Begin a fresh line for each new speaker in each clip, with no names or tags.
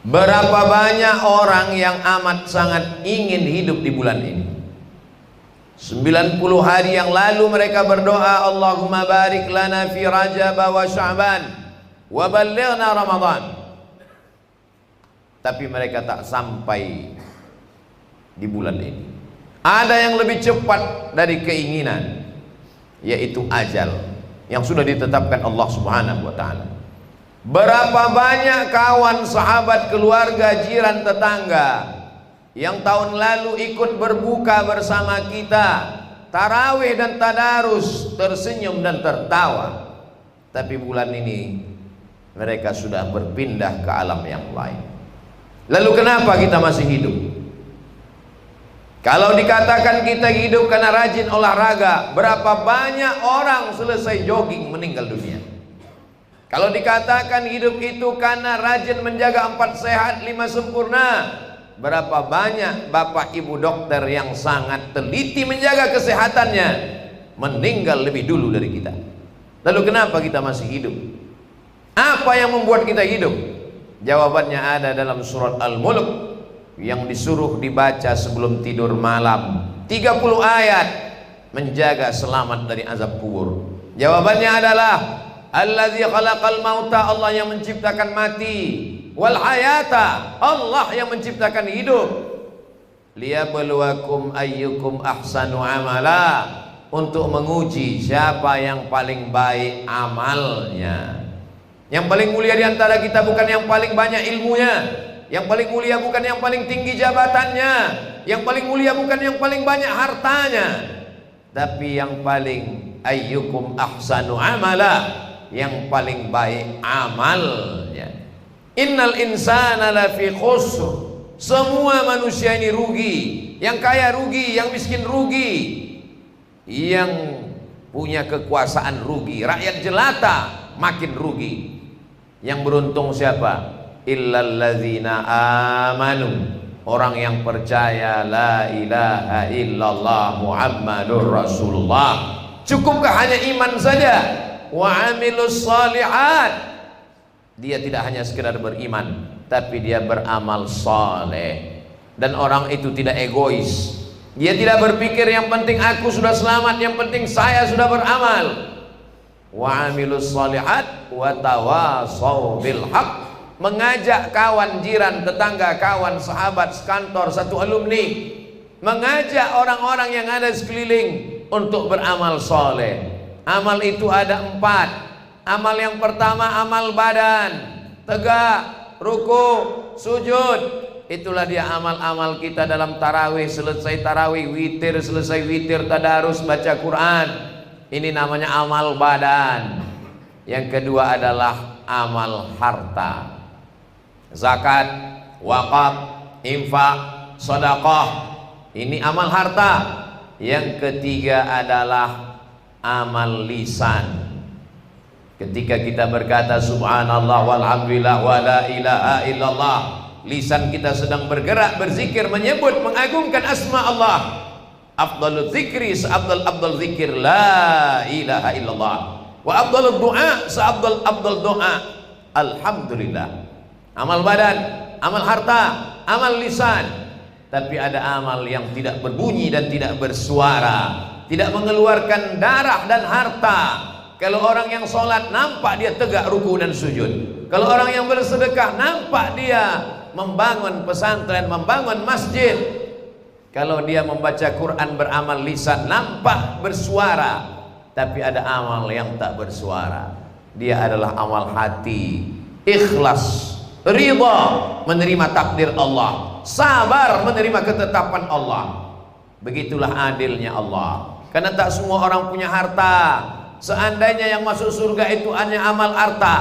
Berapa banyak orang yang amat sangat ingin hidup di bulan ini. 90 hari yang lalu mereka berdoa, Allahumma barik lana fi Rajab wa Sya'ban wa ballighna Ramadan. Tapi mereka tak sampai di bulan ini. Ada yang lebih cepat dari keinginan, yaitu ajal yang sudah ditetapkan Allah Subhanahu wa ta'ala. Berapa banyak kawan, sahabat, keluarga, jiran, tetangga yang tahun lalu ikut berbuka bersama kita, tarawih dan tadarus, tersenyum dan tertawa, tapi bulan ini mereka sudah berpindah ke alam yang lain. Lalu kenapa kita masih hidup? Kalau dikatakan kita hidup karena rajin olahraga, berapa banyak orang selesai jogging meninggal dunia? Kalau dikatakan hidup itu karena rajin menjaga 4 sehat 5 sempurna, berapa banyak bapak ibu dokter yang sangat teliti menjaga kesehatannya meninggal lebih dulu dari kita. Lalu kenapa kita masih hidup? Apa yang membuat kita hidup? Jawabannya ada dalam surat Al-Mulk yang disuruh dibaca sebelum tidur malam, 30 ayat menjaga selamat dari azab kubur. Jawabannya adalah Allazi khalaqal mauta, Allah yang menciptakan mati, wal hayata, Allah yang menciptakan hidup, liyabluwakum ayyukum ahsanu amala, untuk menguji siapa yang paling baik amalnya. Yang paling mulia di antara kita bukan yang paling banyak ilmunya, yang paling mulia bukan yang paling tinggi jabatannya, yang paling mulia bukan yang paling banyak hartanya, tapi yang paling ayyukum ahsanu amala, yang paling baik amalnya. Innal insana lafi khusr, semua manusia ini rugi. Yang kaya rugi, yang miskin rugi, yang punya kekuasaan rugi, rakyat jelata makin rugi. Yang beruntung siapa? Illal ladzina amanu, orang yang percaya la ilaha illallah Muhammadur Rasulullah. Cukupkah hanya iman saja? Wa amilus shalihat, dia tidak hanya sekedar beriman, tapi dia beramal saleh. Dan orang itu tidak egois, dia tidak berpikir yang penting aku sudah selamat, yang penting saya sudah beramal. Wa amilus shalihat wa tawasau bil haq, mengajak kawan, jiran, tetangga, kawan, sahabat, sekantor, satu alumni, mengajak orang-orang yang ada sekeliling untuk beramal saleh. Amal itu ada 4. Amal yang pertama amal badan, tegak, ruku, sujud. Itulah dia amal-amal kita dalam tarawih. Selesai tarawih, witir, selesai witir, tadarus, baca Quran. Ini namanya amal badan. Yang kedua adalah amal harta, zakat, wakaf, infak, sedekah. Ini amal harta. Yang ketiga adalah amal lisan. Ketika kita berkata subhanallah walhamdulillah wa la ilaha illallah, lisan kita sedang bergerak, berzikir, menyebut, mengagungkan asma Allah. Afdalul zikri, seafdal zikir la ilaha illallah, wa afdalud du'a, seafdal doa alhamdulillah. Amal badan, amal harta, amal lisan. Tapi ada amal yang tidak berbunyi dan tidak bersuara, tidak mengeluarkan darah dan harta. Kalau orang yang sholat nampak dia tegak ruku dan sujud. Kalau orang yang bersedekah nampak dia membangun pesantren, membangun masjid. Kalau dia membaca Quran beramal lisan nampak bersuara. Tapi ada amal yang tak bersuara, dia adalah amal hati, ikhlas, ridha menerima takdir Allah, sabar menerima ketetapan Allah. Begitulah adilnya Allah. Karena tak semua orang punya harta. Seandainya yang masuk surga itu hanya amal harta,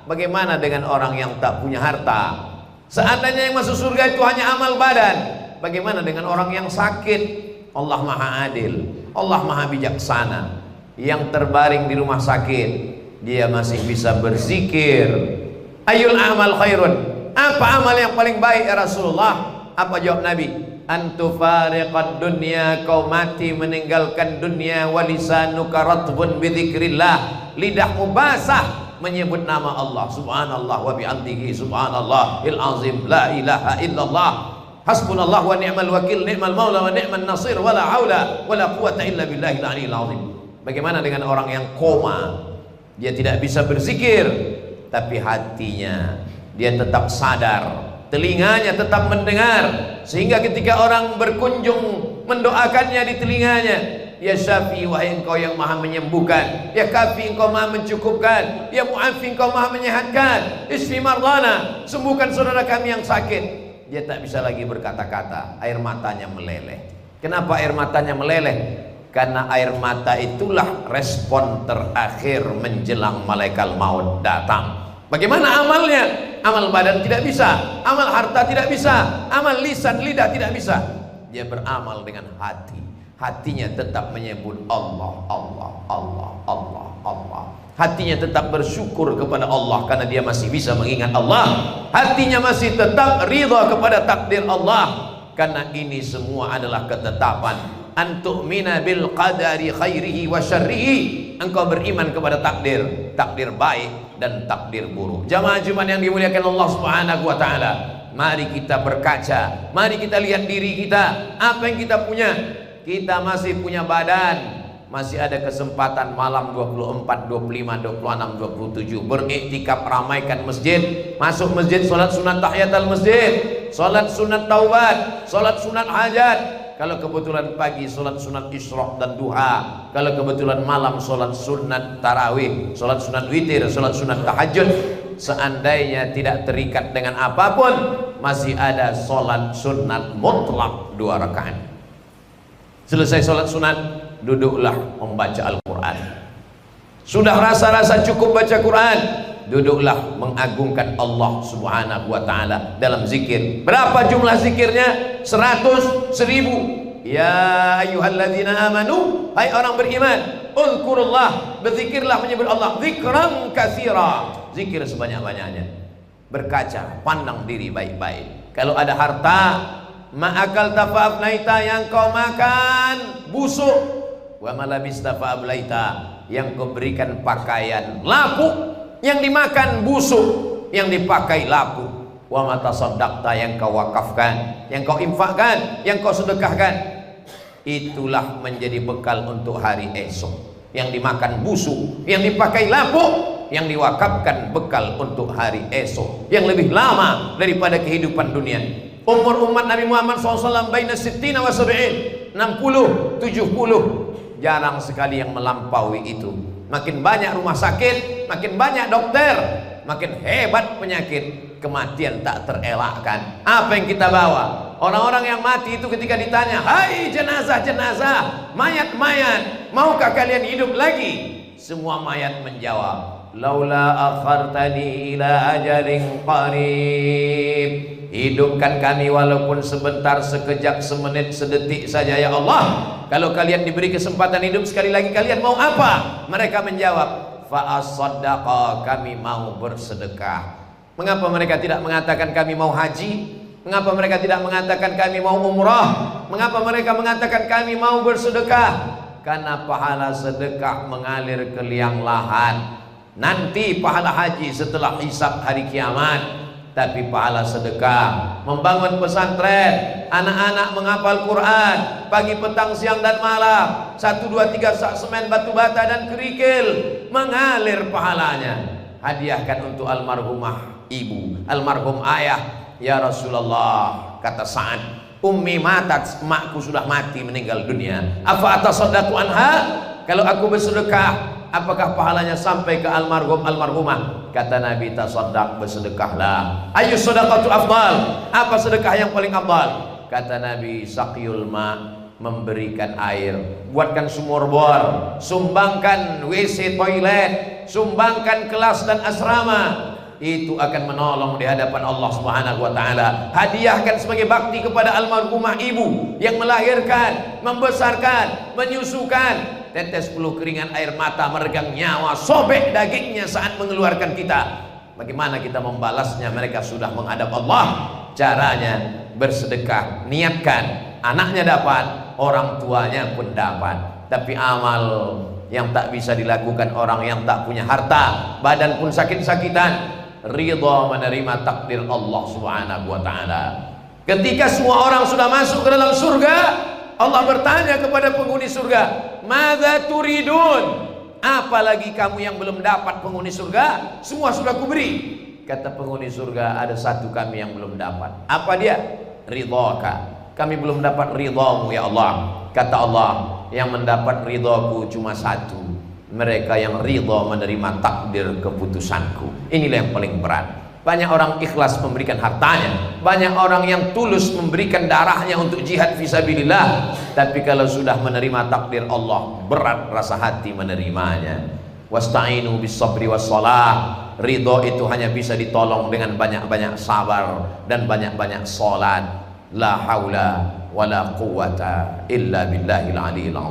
bagaimana dengan orang yang tak punya harta? Seandainya yang masuk surga itu hanya amal badan, bagaimana dengan orang yang sakit? Allah maha adil, Allah maha bijaksana. Yang terbaring di rumah sakit, dia masih bisa berzikir. Ayul amal khairun, apa amal yang paling baik ya Rasulullah? Apa jawab Nabi? Antufariqad dunya, kau mati meninggalkan dunia, walisanuka ratbun bidzikrillah, lidahmu basah menyebut nama Allah, subhanallah wa bihamdihi subhanallahil azim, la ilaha illallah, hasbunallah wa ni'mal wakil, ni'mal maula wa ni'man nasir, wala haula wala quwata illa billahil aliyil azim. Bagaimana dengan orang yang koma? Dia tidak bisa berzikir, tapi hatinya dia tetap sadar, telinganya tetap mendengar, sehingga ketika orang berkunjung mendoakannya di telinganya, ya Syafi, wahai engkau yang maha menyembuhkan, ya Kafi, engkau maha mencukupkan, ya Mu'afi, engkau maha menyehatkan, isfi mardana, sembuhkan saudara kami yang sakit. Dia tak bisa lagi berkata-kata, air matanya meleleh. Kenapa air matanya meleleh? Karena air mata itulah respon terakhir menjelang malaikat maut datang. Bagaimana amalnya? Amal badan tidak bisa, amal harta tidak bisa, amal lisan lidah tidak bisa. Dia beramal dengan hati. Hatinya tetap menyebut Allah, Allah, Allah, Allah, Allah. Hatinya tetap bersyukur kepada Allah karena dia masih bisa mengingat Allah. Hatinya masih tetap ridha kepada takdir Allah karena ini semua adalah ketetapan. Antu'mina bil qadari khairihi wa syarrihi, engkau beriman kepada takdir, takdir baik dan takdir buruk. Jamaah Jumat yang dimuliakan Allah Subhanahu wa taala, mari kita berkaca, mari kita lihat diri kita, apa yang kita punya. Kita masih punya badan, masih ada kesempatan malam 24, 25, 26, 27 beriktikaf, ramaikan masjid, masuk masjid, salat sunat tahiyatul masjid, salat sunat taubat, salat sunat hajat. Kalau kebetulan pagi salat sunat isyraq dan duha, kalau kebetulan malam salat sunat tarawih, salat sunat witir, salat sunat tahajud. Seandainya tidak terikat dengan apapun, masih ada salat sunat mutlak 2 rakaat. Selesai salat sunat, duduklah membaca Al-Quran. Sudah rasa-rasa cukup baca Quran, duduklah mengagungkan Allah Subhanahu wa taala dalam zikir. Berapa jumlah zikirnya? 100, 1000. Ya ayyuhalladzina amanu, hai orang beriman, uzkurullah, berzikirlah menyebut Allah, zikran katsira, zikir sebanyak-banyaknya. Berkaca, pandang diri baik-baik. Kalau ada harta, ma'akal tafa'afnaita, yang kau makan busuk, wa malabista fa'ablaita, yang kau berikan pakaian lapuk, yang dimakan busuk, yang dipakai lapuk. Wa matasaddaqta, yang kau wakafkan, yang kau infakkan, yang kau sedekahkan, itulah menjadi bekal untuk hari esok. Yang dimakan busuk, yang dipakai lapuk, yang diwakafkan bekal untuk hari esok yang lebih lama daripada kehidupan dunia. Umur umat Nabi Muhammad SAW baina sittina wa sab'in, 60, 70. Jarang sekali yang melampaui itu. Makin banyak rumah sakit, makin banyak dokter, makin hebat penyakit, kematian tak terelakkan. Apa yang kita bawa? Orang-orang yang mati itu ketika ditanya, hai jenazah-jenazah, mayat-mayat, maukah kalian hidup lagi? Semua mayat menjawab, laula akhartani ila ajalin qarib, hidupkan kami walaupun sebentar, sekejap, semenit, sedetik saja ya Allah. Kalau kalian diberi kesempatan hidup sekali lagi, kalian mau apa? Mereka menjawab, fa as-sadaqah, kami mau bersedekah. Mengapa mereka tidak mengatakan kami mau haji? Mengapa mereka tidak mengatakan kami mau umrah? Mengapa mereka mengatakan kami mau bersedekah? Karena pahala sedekah mengalir ke liang lahat. Nanti pahala haji setelah hisab hari kiamat. Tapi pahala sedekah, membangun pesantren, anak-anak menghafal Quran pagi, petang, siang dan malam, 1, 2, 3 sak semen, batu bata dan kerikil, mengalir pahalanya. Hadiahkan untuk almarhumah ibu, almarhum ayah. Ya Rasulullah, kata Sa'ad, ummi matat, makku sudah mati, meninggal dunia. Apa atasaddaqu anha? Kalau aku bersedekah, apakah pahalanya sampai ke almarhum almarhumah? Kata Nabi, tasaddaq, bersedekahlah. Ayu sedekatu afdal, apa sedekah yang paling afdal? Kata Nabi, saqiyul ma, memberikan air, buatkan sumur bor, sumbangkan WC toilet, sumbangkan kelas dan asrama. Itu akan menolong di hadapan Allah Subhanahu wa taala. Hadiahkan sebagai bakti kepada almarhumah ibu yang melahirkan, membesarkan, menyusukan. Tetes peluh keringan air mata, meregang nyawa, sobek dagingnya saat mengeluarkan kita. Bagaimana kita membalasnya? Mereka sudah menghadap Allah. Caranya bersedekah, niatkan, anaknya dapat, orang tuanya pun dapat. Tapi amal yang tak bisa dilakukan orang yang tak punya harta, badan pun sakit-sakitan. Ridha menerima takdir Allah Subhanahu wa taala. Ketika semua orang sudah masuk ke dalam surga, Allah bertanya kepada penghuni surga, "Madza turidun?" Apalagi kamu yang belum dapat penghuni surga? Semua sudah kuberi. Kata penghuni surga, ada satu kami yang belum dapat. Apa dia? Ridhaka. Kami belum dapat ridhamu ya Allah. Kata Allah, yang mendapat ridhaku cuma satu, mereka yang ridha menerima takdir keputusanku. Inilah yang paling berat. Banyak orang ikhlas memberikan hartanya, banyak orang yang tulus memberikan darahnya untuk jihad fisabilillah, tapi kalau sudah menerima takdir Allah, berat rasa hati menerimanya. Wasta'inu bis sabri was shalah. Ridho itu hanya bisa ditolong dengan banyak-banyak sabar dan banyak-banyak salat. La haula wala quwata illa billahil aliyil azim.